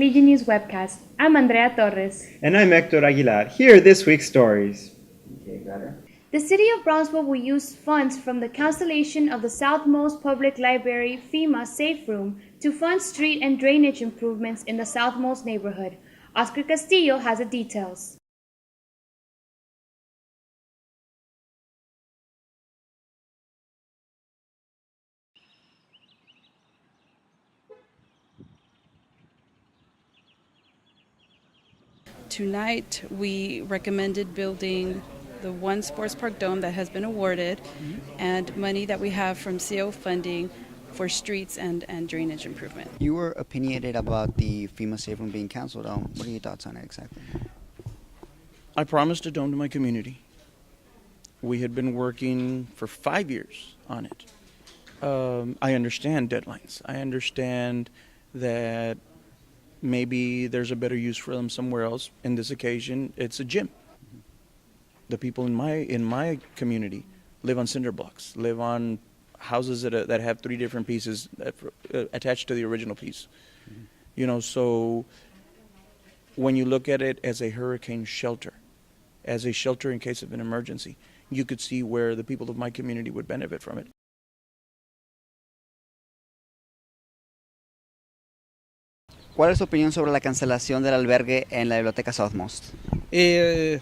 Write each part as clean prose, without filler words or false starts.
Collegian News Webcast. I'm Andrea Torres. And I'm Hector Aguilar. Here are this week's stories. The city of Brownsville will use funds from the cancellation of the Southmost Public Library FEMA Safe Room to fund street and drainage improvements in the Southmost neighborhood. Oscar Castillo has the details. Tonight, we recommended building the one sports park dome that has been awarded and money that we have from CO funding for streets and drainage improvement. You were opinionated about the FEMA Safe Room being canceled. What are your thoughts on it exactly? I promised a dome to my community. We had been working for 5 years on it. I understand deadlines. I understand that maybe there's a better use for them somewhere else. In this occasion, it's a gym. The people in my community live on cinder blocks, live on houses that have 3 different pieces attached to the original piece. You know, so when you look at it as a hurricane shelter, as a shelter in case of an emergency, you could see where the people of my community would benefit from it. ¿Cuál es su opinión sobre la cancelación del albergue en la biblioteca Southmost? In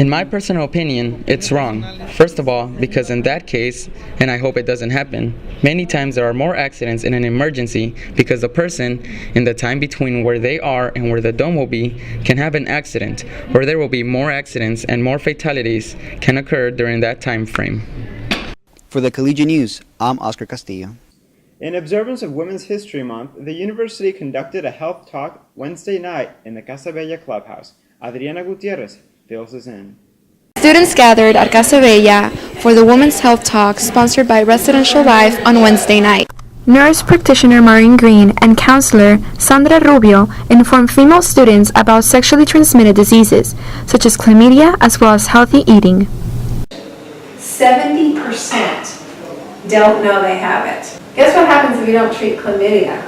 my personal opinion, it's wrong. First of all, because in that case, and I hope it doesn't happen, many times there are more accidents in an emergency because the person, in the time between where they are and where the dome will be, can have an accident, or there will be more accidents and more fatalities can occur during that time frame. For the Collegian News, I'm Oscar Castillo. In observance of Women's History Month, the university conducted a health talk Wednesday night in the Casa Bella Clubhouse. Adriana Gutierrez fills us in. Students gathered at Casa Bella for the Women's Health Talk sponsored by Residential Life on Wednesday night. Nurse practitioner Maureen Green and counselor Sandra Rubio informed female students about sexually transmitted diseases, such as chlamydia, as well as healthy eating. 70% don't know they have it. Guess what happens if you don't treat chlamydia?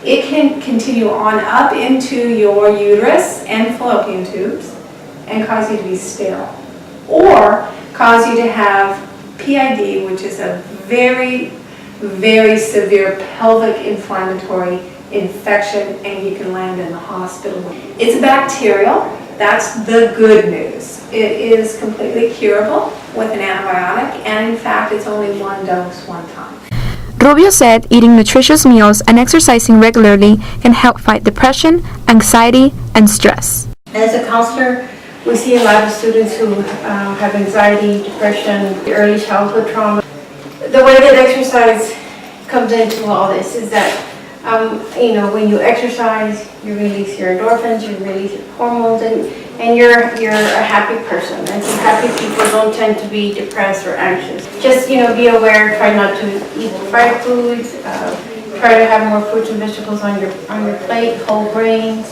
It can continue on up into your uterus and fallopian tubes and cause you to be sterile, or cause you to have PID, which is a very, very severe pelvic inflammatory infection, and you can land in the hospital. It's bacterial. That's the good news. It is completely curable with an antibiotic, and in fact, it's only one dose, one time. Rubio said eating nutritious meals and exercising regularly can help fight depression, anxiety, and stress. As a counselor, we see a lot of students who have anxiety, depression, early childhood trauma. The way that exercise comes into all this is that, when you exercise, you release your endorphins, you release your hormones, and you're a happy person. And so happy people don't tend to be depressed or anxious. Just, be aware, try not to eat fried foods, try to have more fruits and vegetables on your plate, whole grains,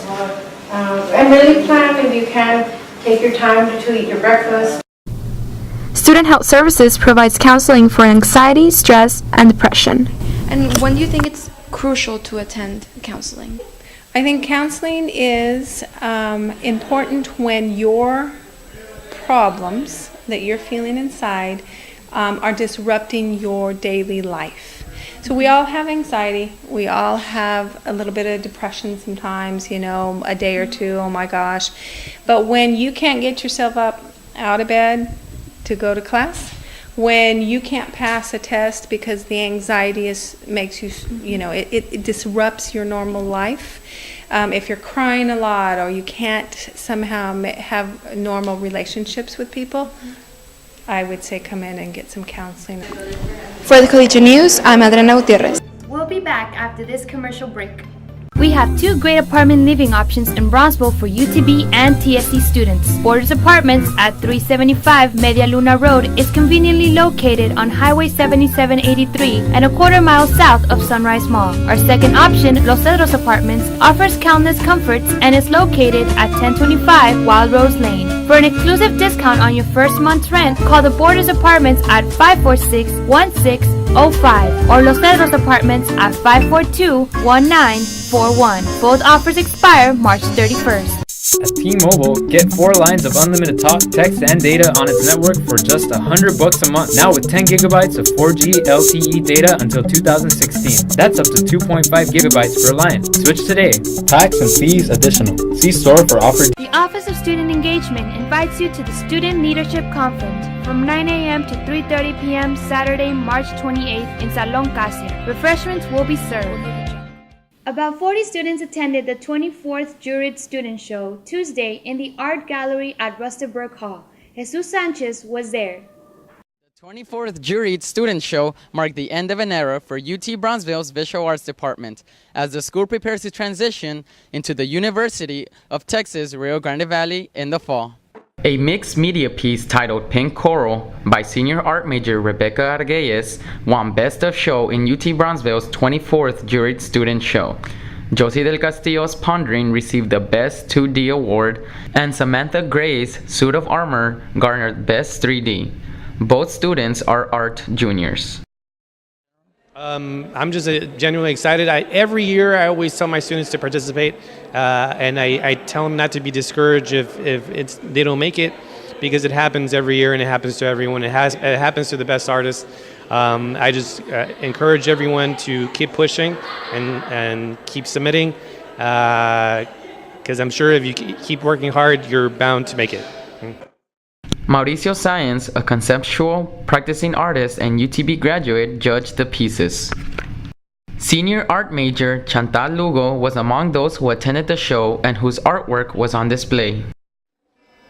and really plan, if you can, take your time to eat your breakfast. Student Health Services provides counseling for anxiety, stress, and depression. And when do you think it's crucial to attend counseling? I think counseling is important when your problems that you're feeling inside are disrupting your daily life. So we all have anxiety. We all have a little bit of depression sometimes, a day or two, oh my gosh. But when you can't get yourself up out of bed to go to class, when you can't pass a test because the anxiety makes you, it disrupts your normal life. If you're crying a lot or you can't somehow have normal relationships with people, I would say come in and get some counseling. For the Collegian News, I'm Adriana Gutierrez. We'll be back after this commercial break. We have 2 great apartment living options in Brownsville for UTB and TSC students. Borders Apartments at 375 Media Luna Road is conveniently located on Highway 7783 and a quarter mile south of Sunrise Mall. Our second option, Los Cedros Apartments, offers countless comforts and is located at 1025 Wild Rose Lane. For an exclusive discount on your first month's rent, call the Borders Apartments at 546-16 505 or Los Cedros Apartments at 542-1941. Both offers expire March 31st. At T-Mobile, get 4 lines of unlimited talk, text, and data on its network for just $100 a month. Now with 10 gigabytes of 4G LTE data until 2016. That's up to 2.5 gigabytes per line. Switch today. Tax and fees additional. See store for offer. The Office of Student Engagement invites you to the Student Leadership Conference from 9 a.m. to 3:30 p.m. Saturday, March 28th in Salon Casia. Refreshments will be served. About 40 students attended the 24th Juried Student Show Tuesday in the Art Gallery at Rustenburg Hall. Jesus Sanchez was there. The 24th Juried Student Show marked the end of an era for UT Bronzeville's Visual Arts Department as the school prepares to transition into the University of Texas Rio Grande Valley in the fall. A mixed media piece titled Pink Coral by senior art major Rebecca Arguelles won Best of Show in UT Bronzeville's 24th Juried Student Show. Josie del Castillo's Pondering received the Best 2D award, and Samantha Gray's Suit of Armor garnered Best 3D. Both students are art juniors. I'm just genuinely excited. Every year I always tell my students to participate, and I tell them not to be discouraged if they don't make it, because it happens every year and it happens to everyone. It happens to the best artists. I just encourage everyone to keep pushing and keep submitting, because I'm sure if you keep working hard, you're bound to make it. Mauricio Sáenz, a conceptual practicing artist and UTB graduate, judged the pieces. Senior art major Chantal Lugo was among those who attended the show and whose artwork was on display.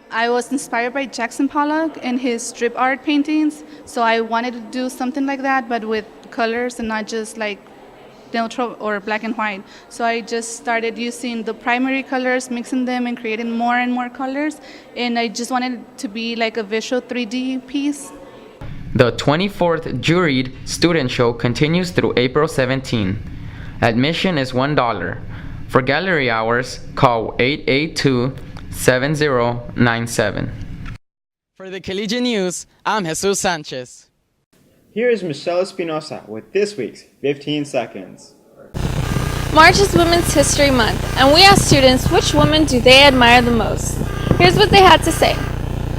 I was inspired by Jackson Pollock and his strip art paintings, so I wanted to do something like that, but with colors and not just like neutral or black and white. So I just started using the primary colors, mixing them and creating more and more colors, and I just wanted it to be like a visual 3D piece. The 24th Juried Student Show continues through April 17. Admission is $1. For gallery hours, call 882-7097. For the Collegian News, I'm Jesus Sanchez. Here is Michelle Espinosa with this week's 15 Seconds. March is Women's History Month, and we asked students which woman do they admire the most. Here's what they had to say.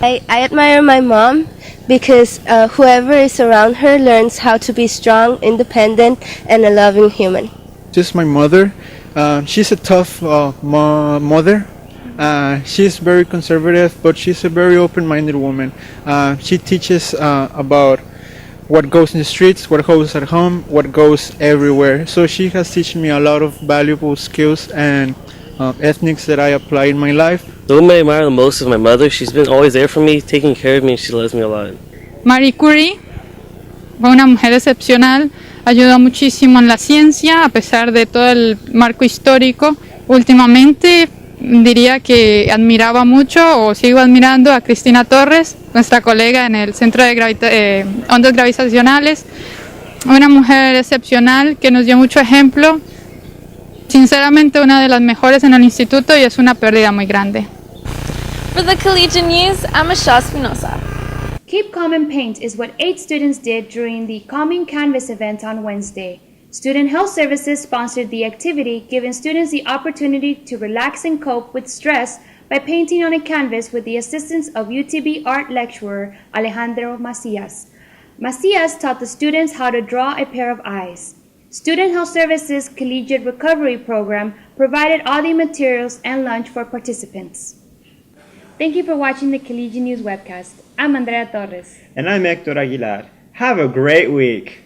I admire my mom because whoever is around her learns how to be strong, independent, and a loving human. Just my mother. She's a tough mother. She's very conservative, but she's a very open-minded woman. She teaches about what goes in the streets, what goes at home, what goes everywhere. So she has taught me a lot of valuable skills and ethnics that I apply in my life. The woman I admire the most is my mother. She's been always there for me, taking care of me, and she loves me a lot. Marie Curie fue una mujer excepcional, ayudó muchísimo en la ciencia a pesar de todo el marco histórico. Últimamente diría que admiraba mucho o sigo admirando a Cristina Torres, nuestra colega en el Centro de Ondas Gravitacionales, una mujer excepcional que nos dio mucho ejemplo, sinceramente una de las mejores en el instituto y es una pérdida muy grande. For the Collegian News, I'm Michelle Espinosa. Keep Calm and Paint is what 8 students did during the Calming Canvas event on Wednesday. Student Health Services sponsored the activity, giving students the opportunity to relax and cope with stress by painting on a canvas with the assistance of UTB art lecturer Alejandro Macias. Macias taught the students how to draw a pair of eyes. Student Health Services Collegiate Recovery Program provided all the materials and lunch for participants. Thank you for watching the Collegian News webcast. I'm Andrea Torres. And I'm Hector Aguilar. Have a great week.